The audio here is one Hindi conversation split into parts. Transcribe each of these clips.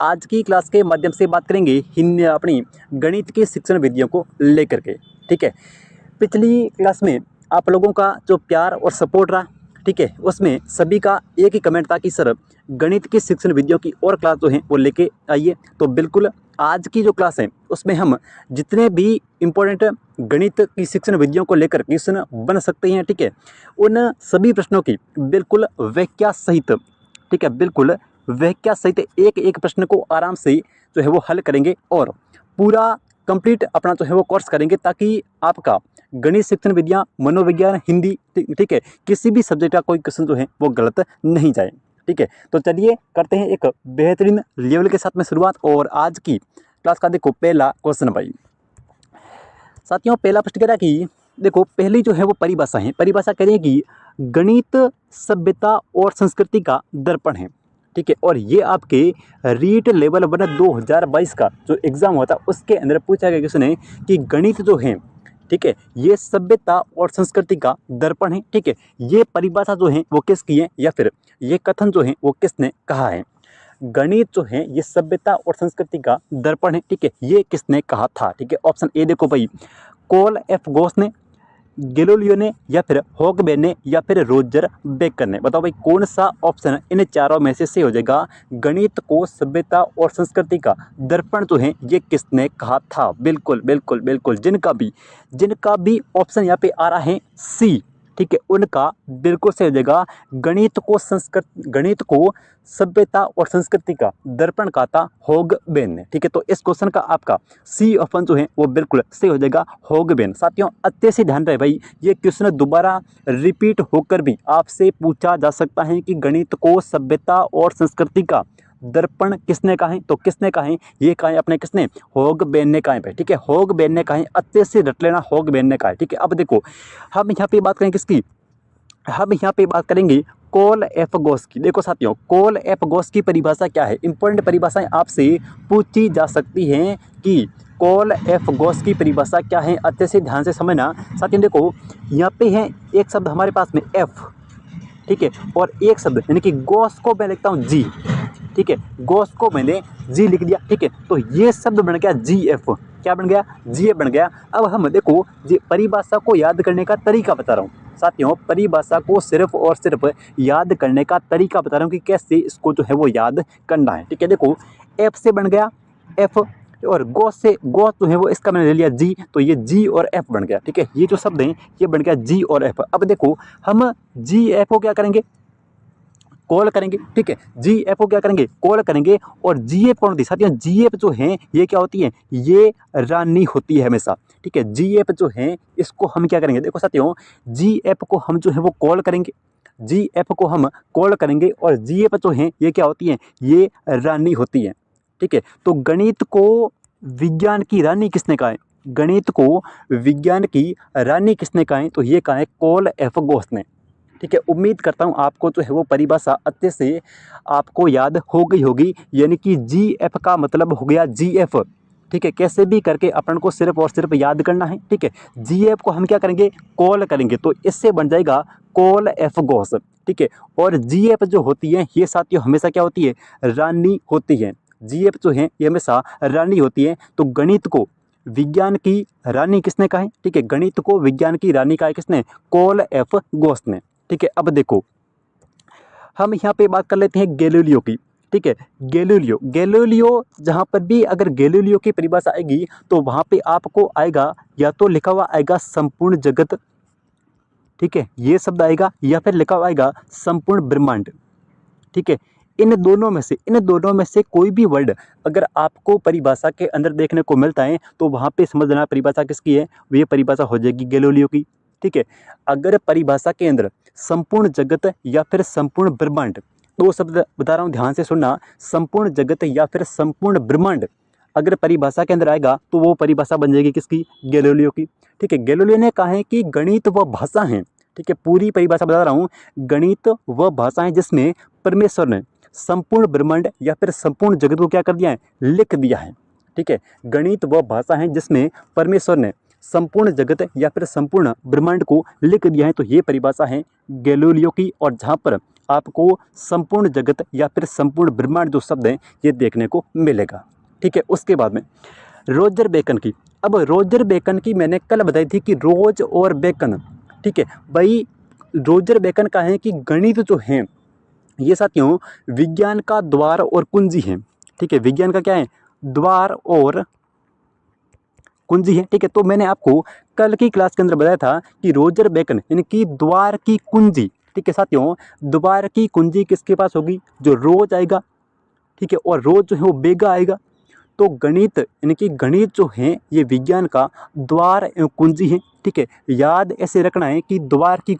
आज की क्लास के माध्यम से बात करेंगे हिंदी अपनी गणित की शिक्षण विधियों को लेकर के। ठीक है, पिछली क्लास में आप लोगों का जो प्यार और सपोर्ट रहा, ठीक है, उसमें सभी का एक ही कमेंट था कि सर गणित की शिक्षण विधियों की और क्लास जो है वो लेके आइए। तो बिल्कुल आज की जो क्लास है उसमें हम जितने भी इम्पोर्टेंट गणित की शिक्षण विधियों को लेकर क्वेश्चन बन सकते हैं, ठीक है, उन सभी प्रश्नों की बिल्कुल व्याख्या सहित, ठीक है, बिल्कुल व्याख्या सहित एक एक प्रश्न को आराम से जो है वो हल करेंगे और पूरा कंप्लीट अपना जो है वो कोर्स करेंगे, ताकि आपका गणित शिक्षण विधियाँ, मनोविज्ञान, हिंदी, ठीक है, किसी भी सब्जेक्ट का कोई क्वेश्चन जो है वो गलत नहीं जाए। ठीक है, तो चलिए करते हैं एक बेहतरीन लेवल के साथ में शुरुआत। और आज की क्लास का देखो पहला क्वेश्चन भाई साथियों, पहला प्रश्न कह रहा है कि देखो पहली जो है वो परिभाषा है। परिभाषा कह रही है कि गणित सभ्यता और संस्कृति का दर्पण है। ठीक है, और ये आपके रीट लेवल 1 2022 का जो एग्जाम हुआ था उसके अंदर पूछा गया क्वेश्चन है कि गणित जो है, ठीक है, ये सभ्यता और संस्कृति का दर्पण है। ठीक है, ये परिभाषा जो है वो किसकी है, या फिर ये कथन जो है वो किसने कहा है? गणित जो है ये सभ्यता और संस्कृति का दर्पण है। ठीक है, ये किसने कहा था? ठीक है, ऑप्शन ए देखो भाई, कॉल एफ गोस ने, गैलीलियो ने, या फिर हॉगबे ने, या फिर रोजर बेकर ने। बताओ भाई कौन सा ऑप्शन इन चारों में से सही हो जाएगा? गणित को सभ्यता और संस्कृति का दर्पण जो है ये किसने कहा था? बिल्कुल बिल्कुल बिल्कुल, जिनका भी ऑप्शन यहाँ पे आ रहा है सी, ठीक है, उनका बिल्कुल सही हो जाएगा। गणित को सभ्यता और संस्कृति का दर्पण कहा था हॉगबे ने। ठीक है, तो इस क्वेश्चन का आपका सी ऑप्शन जो है वो बिल्कुल सही हो जाएगा, हॉगबे। साथियों अच्छे से ध्यान रहे भाई, ये क्वेश्चन दोबारा रिपीट होकर भी आपसे पूछा जा सकता है कि गणित को सभ्यता और संस्कृति का दर्पण किसने कहा है? तो किसने कहा है? ये कहा है अपने किसने? हॉगबे ने कहा है भाई। ठीक है, हॉगबे ने कहा है, अच्छे से रट लेना, हॉगबे ने कहा है। ठीक है, अब देखो हम यहाँ पे बात करेंगे किसकी? हम यहाँ पे बात करेंगे कॉल एफ गोस की। देखो साथियों, कॉल एफ गोस की परिभाषा क्या है? इंपॉर्टेंट परिभाषाएं आपसे पूछी जा सकती हैं कि कॉल एफ गोस की परिभाषा क्या है, अच्छे से ध्यान से समझना। साथियों देखो यहाँ पे है एक शब्द हमारे पास में एफ, ठीक है, और एक शब्द यानी कि गोस को मैं लिखता हूँ जी। ठीक है, गोस को मैंने जी लिख दिया। ठीक है, तो ये शब्द बन गया जी एफ। क्या बन गया? जी एफ बन गया। अब हम देखो जी परिभाषा को याद करने का तरीका बता रहा हूँ साथियों, परिभाषा को सिर्फ और सिर्फ याद करने का तरीका बता रहा हूँ कि कैसे इसको जो है वो याद करना है। ठीक है, देखो एफ से बन गया एफ, और गोस से, गोस जो है वो इसका मैंने ले लिया जी, तो ये जी और एफ बन गया। ठीक है, ये जो शब्द हैं ये बन गया जी और एफ। अब देखो हम जी एफ को क्या करेंगे? कॉल करेंगे। ठीक है, जी एफ को क्या करेंगे? कॉल करेंगे। और जी एफ कौन होती है साथियों? जी एफ जो है ये क्या होती है? ये रानी होती है हमेशा। ठीक है, जी एफ जो है इसको हम क्या करेंगे? देखो साथियों, जी एफ को हम जो है वो कॉल करेंगे, जी एफ को हम कॉल करेंगे, और जी एफ जो है ये क्या होती है? ये रानी होती है। ठीक है, तो गणित को विज्ञान की रानी किसने कहा है? गणित को विज्ञान की रानी किसने कहा है? तो ये कहा है कॉल एफ गोस ने। ठीक है, उम्मीद करता हूँ आपको जो है वो परिभाषा अच्छे से आपको याद हो गई होगी, यानी कि जी एफ का मतलब हो गया जी एफ। ठीक है, कैसे भी करके अपन को सिर्फ और सिर्फ याद करना है। ठीक है, जी एफ को हम क्या करेंगे? कॉल करेंगे, तो इससे बन जाएगा कॉल एफ गोस। ठीक है, और जी एफ जो होती है ये साथियों हमेशा क्या होती है? रानी होती है। जी एफ जो है ये हमेशा रानी होती है। तो गणित को विज्ञान की रानी किसने कहा है? ठीक है, गणित को विज्ञान की रानी कहा है किसने? कॉल एफ गोस ने। ठीक है, अब देखो हम यहाँ पे बात कर लेते हैं गैलीलियो की। ठीक है, गैलीलियो जहाँ पर भी अगर गैलीलियो की परिभाषा आएगी तो वहाँ पे आपको आएगा या तो लिखा हुआ आएगा संपूर्ण जगत, ठीक है, ये शब्द आएगा, या फिर लिखा हुआ आएगा संपूर्ण ब्रह्मांड। ठीक है, इन दोनों में से कोई भी वर्ड अगर आपको परिभाषा के अंदर देखने को मिलता है तो वहाँ पे समझ लेना परिभाषा किसकी है? ये परिभाषा हो जाएगी गैलीलियो की। ठीक है, अगर परिभाषा के अंदर संपूर्ण जगत या फिर संपूर्ण ब्रह्मांड, दो शब्द बता रहा हूँ ध्यान से सुनना, संपूर्ण जगत या फिर संपूर्ण ब्रह्मांड अगर परिभाषा के अंदर आएगा तो वो परिभाषा बन जाएगी किसकी? गैलीलियो की। ठीक है, गैलीलियो ने कहा है कि गणित वह भाषा है, ठीक है, पूरी परिभाषा बता रहा हूँ, गणित वह भाषा है जिसमें परमेश्वर ने संपूर्ण ब्रह्मांड या फिर संपूर्ण जगत को क्या कर दिया है? लिख दिया है। ठीक है, गणित वह भाषा है जिसमें परमेश्वर ने संपूर्ण जगत या फिर संपूर्ण ब्रह्मांड को लिख दिया है। तो ये परिभाषा है गैलीलियो की, और जहाँ पर आपको संपूर्ण जगत या फिर संपूर्ण ब्रह्मांड जो शब्द हैं ये देखने को मिलेगा। ठीक है, उसके बाद में रोजर बेकन की। अब रोजर बेकन की मैंने कल बताई थी कि रोज और बेकन, ठीक है भाई, रोजर बेकन का है कि गणित जो है ये साथियों विज्ञान का द्वार और कुंजी है। ठीक है, विज्ञान का क्या है, द्वार और कुंजी है। ठीक है, तो मैंने आपको कल की क्लास के अंदर बताया था कि रोजर बेकन यानी कि द्वार की कुंजी। ठीक है साथियों, द्वार की कुंजी किसके पास होगी, जो रोज आएगा। ठीक है, और रोज जो है वो बेगा आएगा। तो गणित यानी कि गणित जो है ये विज्ञान का द्वार एवं कुंजी है। ठीक है, याद ऐसे रखना है कि द्वार की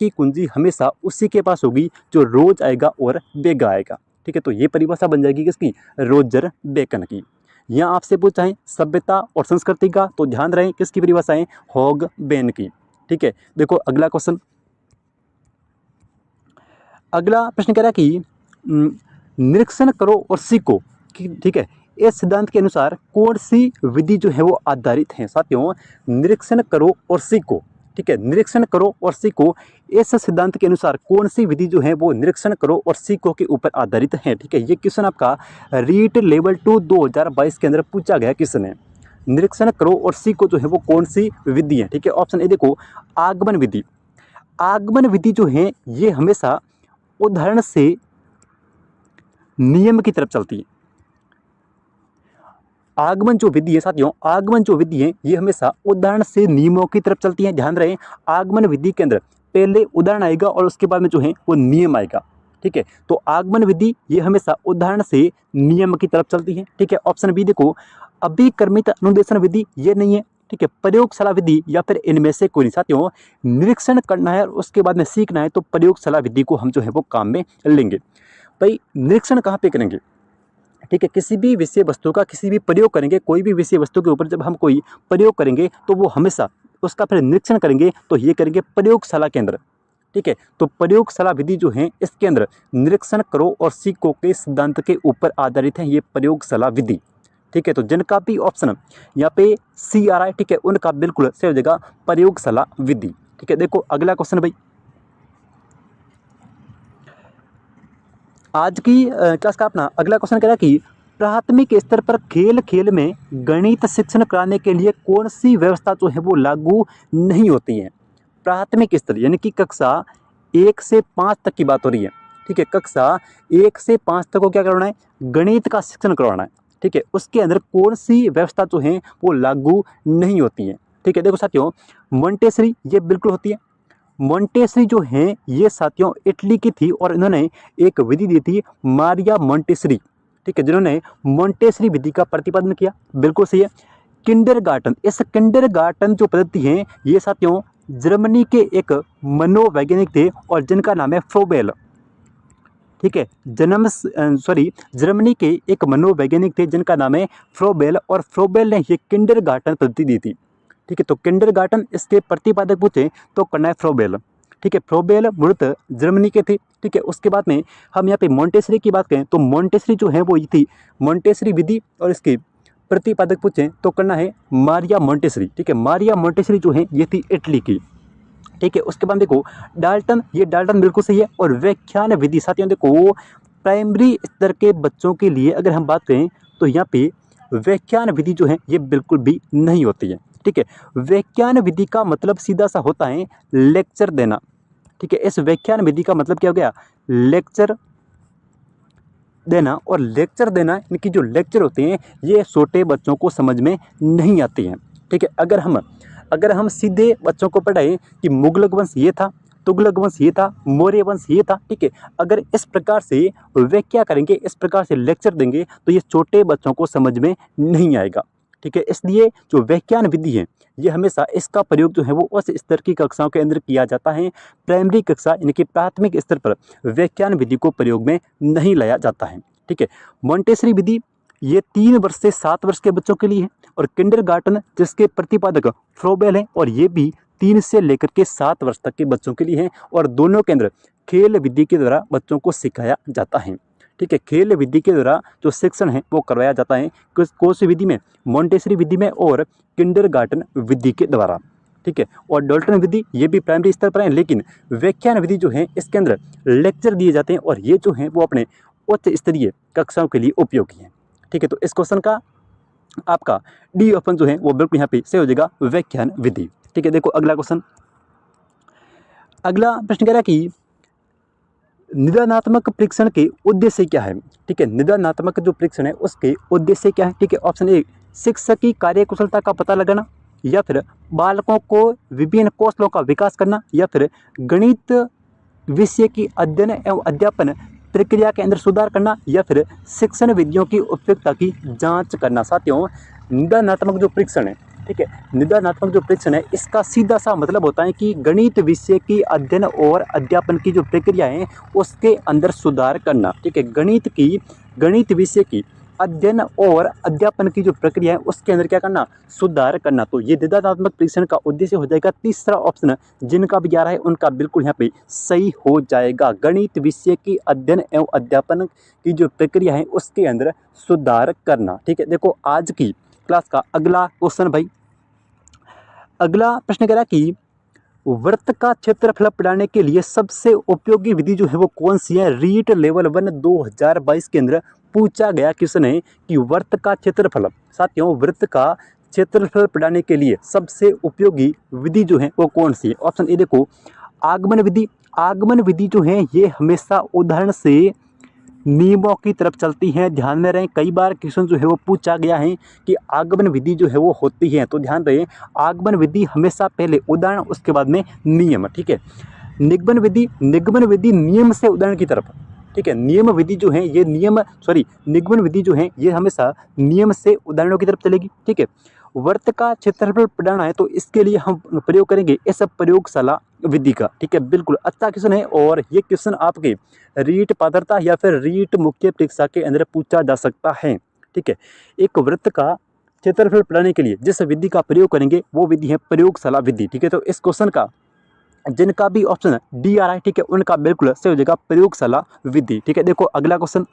कुंजी हमेशा उसी के पास होगी जो रोज आएगा और बेगा आएगा। ठीक है, तो ये परिभाषा बन जाएगी किसकी, रोजर बेकन की। यहाँ आपसे पूछा है सभ्यता और संस्कृति का, तो ध्यान रहे किसकी परिभाषा है, हॉगबेन की। ठीक है, देखो अगला क्वेश्चन, अगला प्रश्न कह रहा है कि निरीक्षण करो और सीखो। ठीक है, इस सिद्धांत के अनुसार कौन सी विधि जो है वो आधारित है। साथियों निरीक्षण करो और सीखो, ठीक है, निरीक्षण करो और सीखो, इस सिद्धांत के अनुसार कौन सी विधि जो है वो निरीक्षण करो और सीखो के ऊपर आधारित है। ठीक है, ये क्वेश्चन आपका रीट लेवल 2 2022 के अंदर पूछा गया क्वेश्चन है। निरीक्षण करो और सीखो जो है वो कौन सी विधि है। ठीक है, ऑप्शन ए देखो, आगमन विधि। आगमन विधि जो है ये हमेशा उदाहरण से नियम की तरफ चलती है। आगमन जो विधि है साथियों, आगमन जो विधि है ये हमेशा उदाहरण से नियमों की तरफ चलती है। ध्यान रहे, आगमन विधि के अंदर पहले उदाहरण आएगा और उसके बाद में जो है वो नियम आएगा। ठीक है, तो आगमन विधि ये हमेशा उदाहरण से नियम की तरफ चलती है। ठीक है, ऑप्शन बी देखो, अभिक्रमित अनुदेशन विधि ये नहीं है। ठीक है, प्रयोगशाला विधि या फिर इनमें से कोई नहीं। साथियों निरीक्षण करना है और उसके बाद में सीखना है तो प्रयोगशाला विधि को हम जो है वो काम में लेंगे। भाई निरीक्षण कहाँ पे करेंगे, ठीक है, किसी भी विषय वस्तु का किसी भी प्रयोग करेंगे, कोई भी विषय वस्तु के ऊपर जब हम कोई प्रयोग करेंगे तो वो हमेशा उसका फिर निरीक्षण करेंगे, तो ये करेंगे प्रयोगशाला के अंदर। ठीक है, तो प्रयोगशाला विधि जो है इसके अंदर निरीक्षण करो और सीखो के सिद्धांत के ऊपर आधारित है ये प्रयोगशाला विधि। ठीक है, तो जिनका भी ऑप्शन यहाँ पे सी आ रहा है, ठीक है, उनका बिल्कुल सही हो जाएगा प्रयोगशाला विधि। ठीक है, देखो अगला क्वेश्चन भाई, आज की क्लास का अपना अगला क्वेश्चन कह रहा है कि प्राथमिक स्तर पर खेल खेल में गणित शिक्षण कराने के लिए कौन सी व्यवस्था जो है वो लागू नहीं होती है। प्राथमिक स्तर यानी कि कक्षा 1 से 5 तक की बात हो रही है। ठीक है, कक्षा 1 से 5 तक को क्या करवाना है, गणित का शिक्षण करवाना है। ठीक है, उसके अंदर कौन सी व्यवस्था जो है वो लागू नहीं होती है। ठीक है, देखो साथियों मोंटेसरी ये बिल्कुल होती है। मोंटेसरी जो है ये साथियों इटली की थी और इन्होंने एक विधि दी थी मारिया मोंटेसरी। ठीक है, जिन्होंने मोंटेसरी विधि का प्रतिपादन किया, बिल्कुल सही है। किंडरगार्टन, इस किंडरगार्टन जो पद्धति है ये साथियों जर्मनी के एक मनोवैज्ञानिक थे और जिनका नाम है फ्रोबेल। ठीक है, जर्मनी के एक मनोवैज्ञानिक थे जिनका नाम है फ्रोबेल, और फ्रोबेल ने ये किंडरगार्टन पद्धति दी थी। ठीक है, तो किंडरगार्टन इसके प्रतिपादक पूछे तो करना है फ्रोबेल। ठीक है, फ्रोबेल मूलतः जर्मनी के थे। ठीक है, उसके बाद में हम यहाँ पे मोंटेसरी की बात करें तो मोंटेसरी जो है वो ये थी मोंटेसरी विधि, और इसके प्रतिपादक पूछें तो करना है मारिया मोंटेसरी। ठीक है, मारिया मोंटेसरी जो है ये थी इटली की। ठीक है, उसके बाद देखो डाल्टन, ये डाल्टन बिल्कुल सही है। और व्याख्यान विधि साथियों देखो प्राइमरी स्तर के बच्चों के लिए अगर हम बात करें तो यहाँ पे व्याख्यान विधि जो है ये बिल्कुल भी नहीं होती है। ठीक है, व्याख्यान विधि का मतलब सीधा सा होता है लेक्चर देना। ठीक है, इस व्याख्यान विधि का मतलब क्या हो गया, लेक्चर देना। और लेक्चर देना इनकी जो लेक्चर होते हैं ये छोटे बच्चों को समझ में नहीं आती हैं। ठीक है, अगर हम सीधे बच्चों को पढ़ाएं कि मुगलक वंश ये था, तुगलक वंश ये था, मौर्य वंश ये था, ठीक है, अगर इस प्रकार से व्याख्या करेंगे, इस प्रकार से लेक्चर देंगे तो ये छोटे बच्चों को समझ में नहीं आएगा। ठीक है, इसलिए जो व्याख्यान विधि है ये हमेशा इसका प्रयोग जो है वो उस स्तर की कक्षाओं के अंदर किया जाता है। प्राइमरी कक्षा यानी कि प्राथमिक स्तर पर व्याख्यान विधि को प्रयोग में नहीं लाया जाता है। ठीक है, मोंटेसरी विधि ये 3 वर्ष से 7 वर्ष के बच्चों के लिए है, और किंडरगार्टन जिसके प्रतिपादक फ्रोबेल है और ये भी 3 से लेकर के 7 वर्ष तक के बच्चों के लिए है, और दोनों के अंदर खेल विधि के द्वारा बच्चों को सिखाया जाता है। ठीक है, खेल विधि के द्वारा जो शिक्षण है वो करवाया जाता है कौन सी विधि में, मोंटेसरी विधि में और किंडरगार्टन विधि के द्वारा। ठीक है। और डाल्टन विधि ये भी प्राइमरी स्तर पर है, लेकिन व्याख्यान विधि जो है इसके अंदर लेक्चर दिए जाते हैं और ये जो है वो अपने उच्च स्तरीय कक्षाओं के लिए उपयोगी है, ठीक है। तो इस क्वेश्चन का आपका डी ऑप्शन जो है वो बिल्कुल यहाँ पे सही हो जाएगा, व्याख्यान विधि, ठीक है। देखो अगला क्वेश्चन, अगला प्रश्न कह रहा है कि निदानात्मक परीक्षण के उद्देश्य क्या है, ठीक है। निदानात्मक जो परीक्षण है उसके उद्देश्य क्या है, ठीक है। ऑप्शन ए, शिक्षक की कार्यकुशलता का पता लगाना, या फिर बालकों को विभिन्न कौशलों का विकास करना, या फिर गणित विषय की अध्ययन एवं अध्यापन प्रक्रिया के अंदर सुधार करना, या फिर शिक्षण विधियों की उपयुक्तता की जांच करना। साथियों, निदानात्मक जो परीक्षण है, ठीक है, निदानात्मक जो परीक्षण है इसका सीधा सा मतलब होता है कि गणित विषय की अध्ययन और अध्यापन की जो प्रक्रिया है उसके अंदर सुधार करना, ठीक है। गणित विषय की अध्ययन और अध्यापन की जो प्रक्रिया है उसके अंदर क्या करना, सुधार करना। तो ये निदानात्मक परीक्षण का उद्देश्य हो जाएगा तीसरा ऑप्शन, जिनका भी आ रहा है उनका बिल्कुल यहाँ पे सही हो जाएगा। गणित विषय की अध्ययन एवं अध्यापन की जो प्रक्रिया है उसके अंदर सुधार करना, ठीक है। देखो आज की क्लास का अगला क्वेश्चन भाई, अगला प्रश्न कह रहा है कि वृत्त का क्षेत्रफल पढ़ाने के लिए सबसे उपयोगी विधि जो है वो कौन सी है। रीट लेवल 1 2022 के अंदर पूछा गया क्वेश्चन है कि वृत्त का क्षेत्रफल, साथियों वृत्त का क्षेत्रफल पढ़ाने के लिए सबसे उपयोगी विधि जो है वो कौन सी है। ऑप्शन ए देखो, आगमन विधि। आगमन विधि जो है ये हमेशा उदाहरण से नियमों की तरफ चलती हैं, ध्यान में रहें। कई बार क्वेश्चन जो है वो पूछा गया है कि आगमन विधि जो है वो होती है, तो ध्यान रहे आगमन विधि हमेशा पहले उदाहरण उसके बाद में नियम, ठीक है। निगमन विधि नियम से उदाहरण की तरफ, ठीक है। नियम विधि जो है ये निगमन विधि जो है ये हमेशा नियम से उदाहरणों की तरफ चलेगी, ठीक है। वृत्त का क्षेत्रफल पढ़ाना है तो इसके लिए हम प्रयोग करेंगे इस प्रयोगशाला विधि का, ठीक है। बिल्कुल अच्छा क्वेश्चन है और ये क्वेश्चन आपके रीट पात्रता या फिर रीट मुख्य परीक्षा के अंदर पूछा जा सकता है, ठीक है। एक वृत्त का क्षेत्रफल पढ़ाने के लिए जिस विधि का प्रयोग करेंगे वो विधि है प्रयोगशाला विधि, ठीक है। तो इस क्वेश्चन का जिनका भी ऑप्शन डी आ रहा है, ठीक है, उनका बिल्कुल सही हो जाएगा प्रयोगशाला विधि, ठीक है। देखो अगला क्वेश्चन,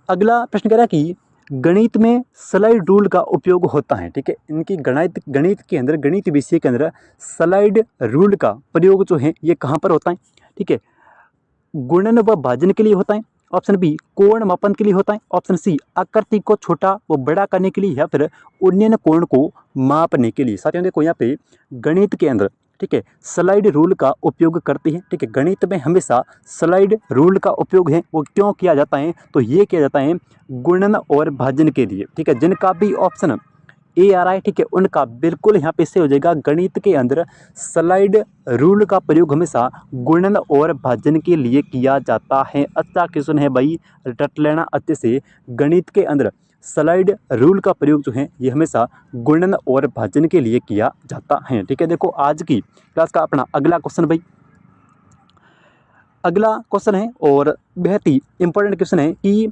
अगला प्रश्न कह रहा है कि गणित में स्लाइड रूल का उपयोग होता है, ठीक है। इनकी गणित के अंदर, गणित विषय के अंदर स्लाइड रूल का प्रयोग जो है ये कहाँ पर होता है, ठीक है। गुणन व भाजन के लिए होता है। ऑप्शन बी, कोण मापन के लिए होता है। ऑप्शन सी, आकृति को छोटा व बड़ा करने के लिए, या फिर उन्नयन कोण को मापने के लिए। साथियों देखो यहाँ पे गणित के अंदर, ठीक है, स्लाइड रूल का उपयोग करते हैं, ठीक है। गणित में हमेशा स्लाइड रूल का उपयोग है वो क्यों किया जाता है, तो ये किया जाता है गुणन और भाजन के लिए, ठीक है। जिनका भी ऑप्शन ए आ रहा है, ठीक है, उनका बिल्कुल यहाँ पे से हो जाएगा गणित के अंदर स्लाइड रूल का प्रयोग हमेशा गुणन और भाजन के लिए किया जाता है। अच्छा क्वेश्चन है भाई, रट लेना अच्छे से। गणित के अंदर स्लाइड रूल का प्रयोग जो है ये हमेशा गुणन और भाजन के लिए किया जाता है, ठीक है। देखो आज की क्लास का अपना अगला क्वेश्चन भाई, अगला क्वेश्चन है और बेहद ही इंपॉर्टेंट क्वेश्चन है कि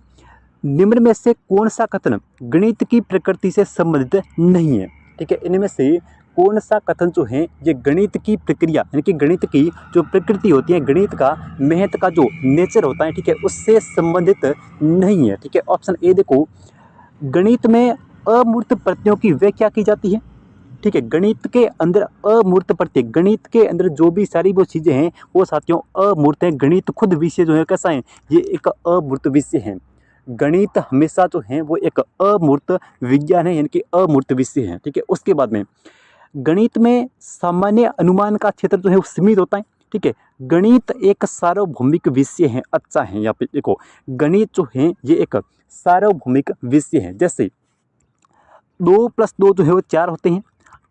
निम्न में से कौन सा कथन गणित की प्रकृति से संबंधित नहीं है, ठीक है। इनमें से कौन सा कथन जो है ये गणित की प्रक्रिया यानी कि गणित की जो प्रकृति होती है, गणित का महत्व का जो नेचर होता है, ठीक है, उससे संबंधित नहीं है, ठीक है। ऑप्शन ए देखो, गणित में अमूर्त प्रत्ययों की व्याख्या की जाती है, ठीक है। गणित के अंदर अमूर्त प्रत्यय, गणित के अंदर जो भी सारी वो चीज़ें हैं वो साथियों अमूर्त हैं। गणित खुद विषय जो है कैसा है, ये एक अमूर्त विषय है। गणित हमेशा जो है वो एक अमूर्त विज्ञान है, यानी कि अमूर्त विषय है, ठीक है। उसके बाद में गणित में सामान्य अनुमान का क्षेत्र जो है वो सीमित होता है, ठीक है। गणित एक सार्वभौमिक विषय है। अच्छा है, यहाँ पे देखो गणित जो है ये एक सार्वभौमिक विषय है। जैसे 2+2 जो है वो 4 होते हैं।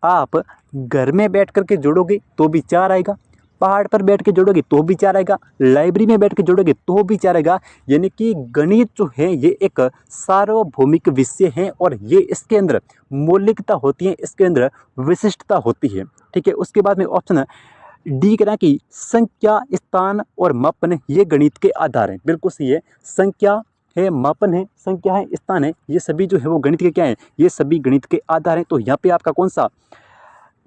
आप घर में बैठ करके जोड़ोगे तो भी 4 आएगा, पहाड़ पर बैठ के जोड़ोगे तो भी 4 आएगा, लाइब्रेरी में बैठ के जोड़ोगे तो भी 4 आएगा। यानी कि गणित जो है ये एक सार्वभौमिक विषय है और ये इसके अंदर मौलिकता होती है, इसके अंदर विशिष्टता होती है, ठीक है। उसके बाद में ऑप्शन डी कह रहा है कि संख्या, स्थान और मापन ये गणित के आधार हैं। बिल्कुल सही है, संख्या है, मापन है, संख्या है, स्थान है, ये सभी जो है वो गणित के क्या है, ये सभी गणित के आधार हैं। तो यहाँ पे आपका कौन सा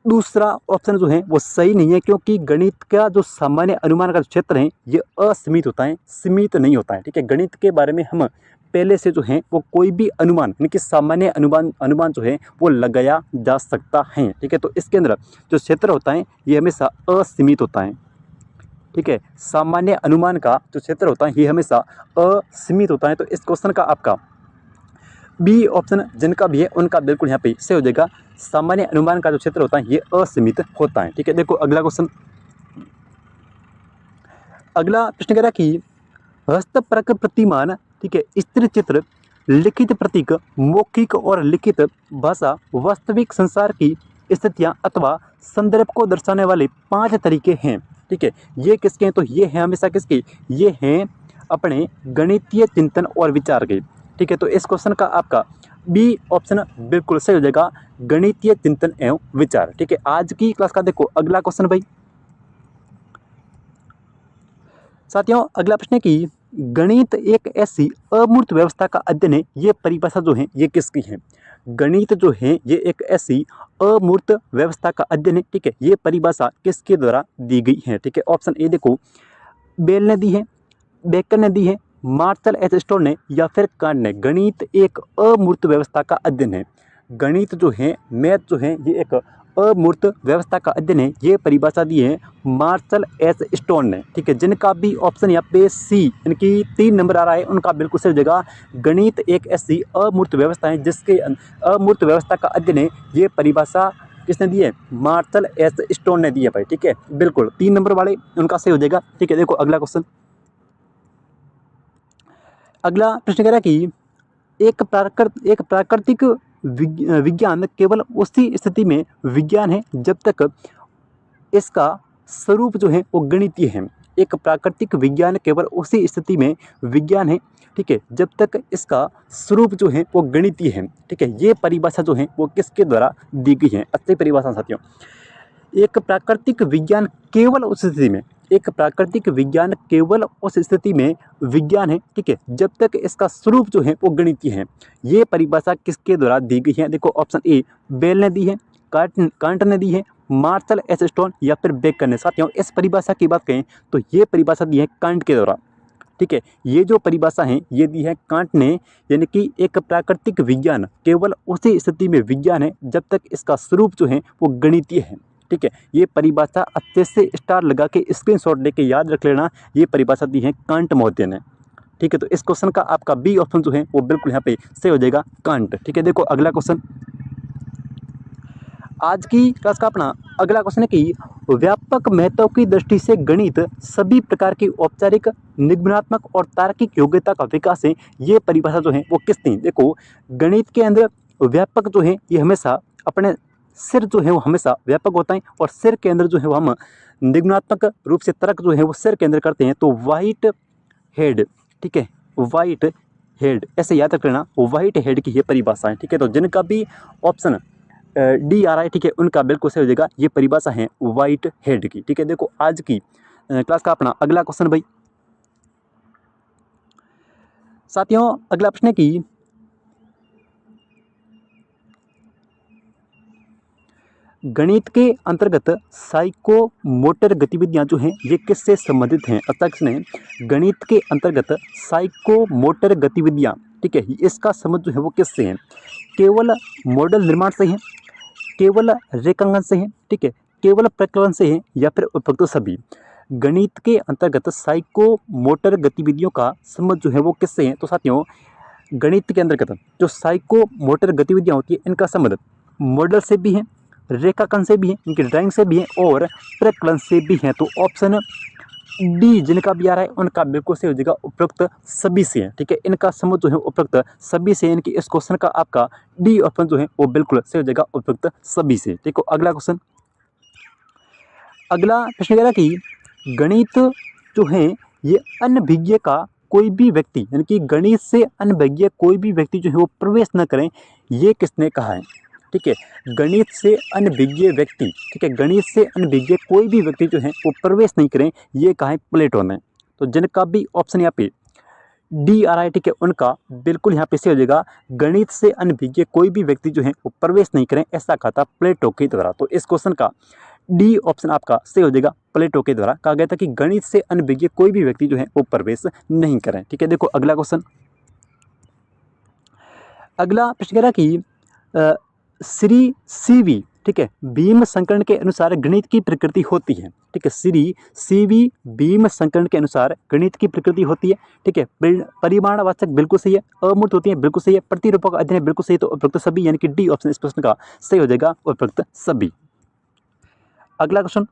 दूसरा ऑप्शन जो है वो सही नहीं है, क्योंकि गणित का जो सामान्य अनुमान का जो क्षेत्र है ये असीमित होता है, सीमित नहीं होता है। ठीक है, गणित के बारे में हम पहले से जो है वो कोई भी अनुमान यानी कि सामान्य अनुमान जो है वो लगाया जा सकता है। ठीक है, तो इसके अंदर जो क्षेत्र होता है ये हमेशा असीमित होता है। ठीक है, सामान्य अनुमान का जो क्षेत्र होता है ये हमेशा असीमित होता है। तो इस क्वेश्चन का आपका बी ऑप्शन जिनका भी है उनका बिल्कुल यहाँ पे सही हो जाएगा। सामान्य अनुमान का जो क्षेत्र होता है ये असीमित होता है। ठीक है, देखो अगला क्वेश्चन। अगला प्रश्न कह रहा है कि हस्तप्रक प्रतिमान, ठीक है, स्थिर चित्र, लिखित प्रतीक, मौखिक और लिखित भाषा वास्तविक संसार की स्थितियाँ अथवा संदर्भ को दर्शाने वाले 5 तरीके हैं। ठीक है, ये किसके हैं? तो ये हैं हमेशा किसके? ये हैं अपने गणितीय चिंतन और विचार के। ठीक है, तो इस क्वेश्चन का आपका बी ऑप्शन बिल्कुल सही हो जाएगा, गणितीय चिंतन एवं विचार। ठीक है, आज की क्लास का देखो अगला क्वेश्चन भाई साथियों, अगला प्रश्न है कि गणित एक ऐसी अमूर्त व्यवस्था का अध्ययन है, ये परिभाषा जो है ये किसकी है? गणित जो है ये एक ऐसी अमूर्त व्यवस्था का अध्ययन है। ठीक है, ये परिभाषा किसके द्वारा दी गई है? ठीक है, ऑप्शन ए देखो, बेल ने दी है, बेकर ने दी है, मार्शल एच स्टोर ने, या फिर कांट ने। गणित एक अमूर्त व्यवस्था का अध्ययन है। गणित जो है, मैथ जो है, ये एक अमूर्त व्यवस्था का अध्ययन है। ये परिभाषा दी है मार्शल एच स्टोर ने। ठीक है, जिनका भी ऑप्शन यहाँ पे सी यानी कि 3 नंबर आ रहा है उनका बिल्कुल सही हो जाएगा। गणित एक ऐसी अमूर्त व्यवस्था है जिसके अमूर्त व्यवस्था का अध्ययन है। ये परिभाषा किसने दी है? मार्शल एच स्टोर ने दी है भाई। ठीक है, बिल्कुल 3 नंबर वाले उनका सही हो जाएगा। ठीक है, देखो अगला क्वेश्चन। अगला प्रश्न कह रहा है कि एक प्राकृतिक विज्ञान केवल उसी स्थिति में विज्ञान है जब तक इसका स्वरूप जो है वो गणितीय है। एक प्राकृतिक विज्ञान केवल उसी स्थिति में विज्ञान है, ठीक है, जब तक इसका स्वरूप जो है वो गणितीय है। ठीक है, ये परिभाषा जो है वो किसके द्वारा दी गई है? अच्छी परिभाषा साथियों। एक प्राकृतिक विज्ञान केवल उस स्थिति में, एक प्राकृतिक विज्ञान केवल उस स्थिति में विज्ञान है, ठीक है, जब तक इसका स्वरूप जो है वो गणितीय है। ये परिभाषा किसके द्वारा दी गई है? देखो ऑप्शन ए बेल ने दी है, कांट ने दी है, मार्शल एच स्टोर या फिर बेकर ने। साथियों, इस परिभाषा की बात करें तो ये परिभाषा दी है कांट के द्वारा। ठीक है, ये जो परिभाषा है ये दी है कांट ने, यानी कि एक प्राकृतिक विज्ञान केवल उसी स्थिति में विज्ञान है जब तक इसका स्वरूप जो है वो गणितीय है। ठीक है, ये परिभाषा अच्छे से स्टार लगा के स्क्रीनशॉट लेके याद रख लेना। ये परिभाषा दी है कांट महोदय ने। ठीक है, तो इस क्वेश्चन का आपका बी ऑप्शन जो है वो बिल्कुल यहाँ पे सही हो जाएगा, कांट। ठीक है, देखो अगला क्वेश्चन। आज की क्लास का अपना अगला क्वेश्चन है कि व्यापक महत्व की दृष्टि से गणित सभी प्रकार की औपचारिक, निगमनात्मक और तार्किक योग्यता का विकास है। ये परिभाषा जो है वो किसने? देखो, गणित के अंदर व्यापक जो है ये हमेशा अपने सिर जो है वो हमेशा व्यापक होता है, और सिर के अंदर जो है वो हम निगमनात्मक रूप से तर्क जो है वो सिर के अंदर करते हैं। तो वाइट हेड, ठीक है, वाइट हेड ऐसे याद रख लेना, वाइट हेड की ये परिभाषा है। ठीक है, तो जिनका भी ऑप्शन डी आ रहा है, ठीक है, उनका बिल्कुल सही हो जाएगा। ये परिभाषा है वाइट हेड की। ठीक है, देखो आज की क्लास का अपना अगला क्वेश्चन भाई साथियों, अगला प्रश्न है कि गणित के अंतर्गत साइकोमोटर गतिविधियां जो हैं ये किससे संबंधित हैं? अध्यक्ष ने गणित के अंतर्गत साइकोमोटर गतिविधियां, ठीक है, इसका संबंध जो है वो किससे है? केवल मॉडल निर्माण से है, केवल रेखांकन से है, ठीक है, केवल प्रकलन से है, या फिर उपरोक्त सभी? गणित के अंतर्गत साइकोमोटर गतिविधियों का संबंध जो है वो किससे है? तो साथियों, गणित के अंतर्गत जो साइकोमोटर गतिविधियां होती है इनका संबंध मॉडल से भी है, रेखांकन से भी है, इनकी ड्राइंग से भी है, और प्रकलन से भी है। तो ऑप्शन डी जिनका भी आ रहा है उनका बिल्कुल सही हो जाएगा, उपरोक्त सभी से है। ठीक है, इनका संबंध जो है उपरोक्त सभी से, इनकी इस क्वेश्चन का आपका डी ऑप्शन जो है वो बिल्कुल सही हो जाएगा, उपरोक्त सभी से। देखो अगला क्वेश्चन। अगला प्रश्न कह रहा कि गणित जो है ये अनभिज्ञ का कोई भी व्यक्ति, यानी कि गणित से अनभिज्ञ कोई भी व्यक्ति जो है वो प्रवेश न करें, ये किसने कहा है? ठीक है, गणित से अनभिज्ञ व्यक्ति, ठीक है, गणित से अनभिज्ञ कोई भी व्यक्ति जो है वो प्रवेश नहीं करें, ये कहा है प्लेटो ने। तो जिनका भी ऑप्शन यहाँ पे DRI, ठीक है, उनका बिल्कुल यहाँ पे सही हो जाएगा, गणित से अनभिज्ञ कोई भी व्यक्ति जो है वो प्रवेश नहीं करें, ऐसा कहा था प्लेटो के द्वारा। तो इस क्वेश्चन का डी ऑप्शन आपका सही हो जाएगा। प्लेटो के द्वारा कहा गया था कि गणित से अनभिज्ञ कोई भी व्यक्ति जो है वो प्रवेश नहीं करें। ठीक है, देखो अगला क्वेश्चन। अगला प्रश्न कह रहा कि श्री सीवी, ठीक है, भीम संकरण के अनुसार गणित की प्रकृति होती है। ठीक है, श्री सीवी भीम संकरण के अनुसार गणित की प्रकृति होती है। ठीक है, परिमाणवाचक बिल्कुल सही है, अमूर्त होती है बिल्कुल सही है, प्रतिरूपक अध्ययन है बिल्कुल सही। तो उपरोक्त सभी यानी कि डी ऑप्शन इस प्रश्न का सही हो जाएगा, उपरोक्त सभी। अगला क्वेश्चन।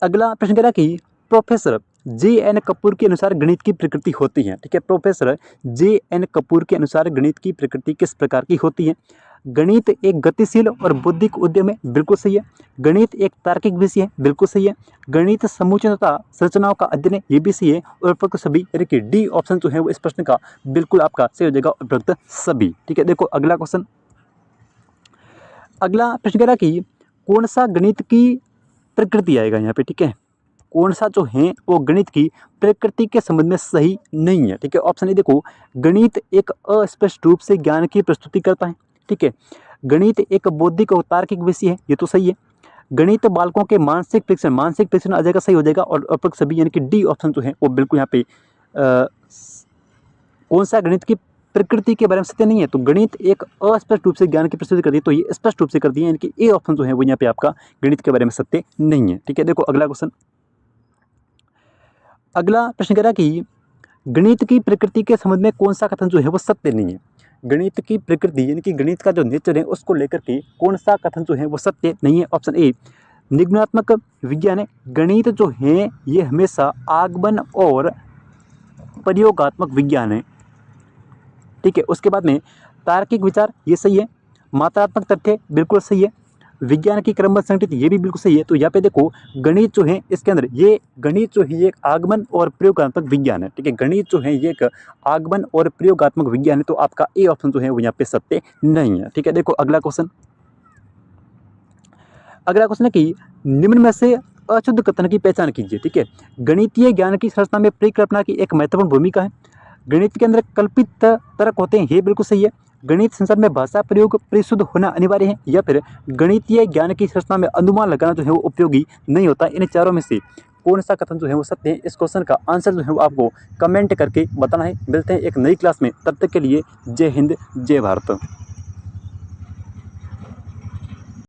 अगला प्रश्न कह रहा कि प्रोफेसर JN कपूर के अनुसार गणित की प्रकृति होती है। ठीक है, प्रोफेसर JN कपूर के अनुसार गणित की प्रकृति किस प्रकार की होती है? गणित एक गतिशील और बौद्धिक उद्यम है, बिल्कुल सही है। गणित एक तार्किक विषय है, बिल्कुल सही है। गणित समुच्चय तथा संरचनाओं का अध्ययन है, ये भी सही है। और उपरोक्त सभी यानी कि डी ऑप्शन जो है वो इस प्रश्न का बिल्कुल आपका सही हो जाएगा, उपरोक्त सभी। ठीक है, देखो अगला क्वेश्चन। अगला प्रश्न कह रहा कि कौन सा गणित की प्रकृति आएगा यहाँ पे? ठीक है, कौन सा जो है वो गणित की प्रकृति के संबंध में सही नहीं है। ठीक है, ऑप्शन ए देखो, गणित एक अस्पष्ट रूप से ज्ञान की प्रस्तुति करता है। ठीक है, गणित एक बौद्धिक और तार्किक विषय है, ये तो सही है। गणित बालकों के मानसिक परीक्षण आ जाएगा, सही हो जाएगा। और उपरोक्त सभी यानी कि डी ऑप्शन जो है वो बिल्कुल यहाँ पे कौन सा गणित की प्रकृति के बारे में सत्य नहीं है। तो गणित एक अस्पष्ट रूप से ज्ञान की प्रस्तुति करती है, तो ये स्पष्ट रूप से करती है, यानी कि ए ऑप्शन जो है वो यहाँ पे आपका गणित के बारे में सत्य नहीं है। ठीक है, देखो अगला क्वेश्चन। अगला प्रश्न कह रहा कि गणित की प्रकृति के संबंध में कौन सा कथन जो है वो सत्य नहीं है। गणित की प्रकृति यानी कि गणित का जो नेचर है उसको लेकर के कौन सा कथन जो है वो सत्य नहीं है। ऑप्शन ए निगमनात्मक विज्ञान है। गणित जो है ये हमेशा आगमन और प्रयोगात्मक विज्ञान है। ठीक है, उसके बाद में तार्किक विचार, ये सही है। मात्रात्मक तथ्य बिल्कुल सही है। विज्ञान की क्रमबद्ध संगठित, ये भी बिल्कुल सही है। तो यहाँ पे देखो गणित जो है इसके अंदर ये गणित जो है ये एक आगमन और प्रयोगात्मक विज्ञान है। ठीक है, गणित जो है ये एक आगमन और प्रयोगात्मक विज्ञान है। तो आपका ए ऑप्शन जो है वो यहाँ पे सत्य नहीं है। ठीक है, देखो अगला क्वेश्चन। अगला क्वेश्चन है कि निम्न में से अशुद्ध कथन की पहचान कीजिए। ठीक है, गणितीय ज्ञान की संरचना में परिकल्पना की एक महत्वपूर्ण भूमिका है। गणित के अंदर कल्पित तर्क होते हैं, ये बिल्कुल सही है। गणित संसार में भाषा प्रयोग परिशुद्ध होना अनिवार्य है, या फिर गणितीय ज्ञान की संरचना में अनुमान लगाना जो है वो उपयोगी नहीं होता। इन चारों में से कौन सा कथन जो है वो सत्य है? इस क्वेश्चन का आंसर जो है वो आपको कमेंट करके बताना है। मिलते हैं एक नई क्लास में, तब तक के लिए जय हिंद जय भारत।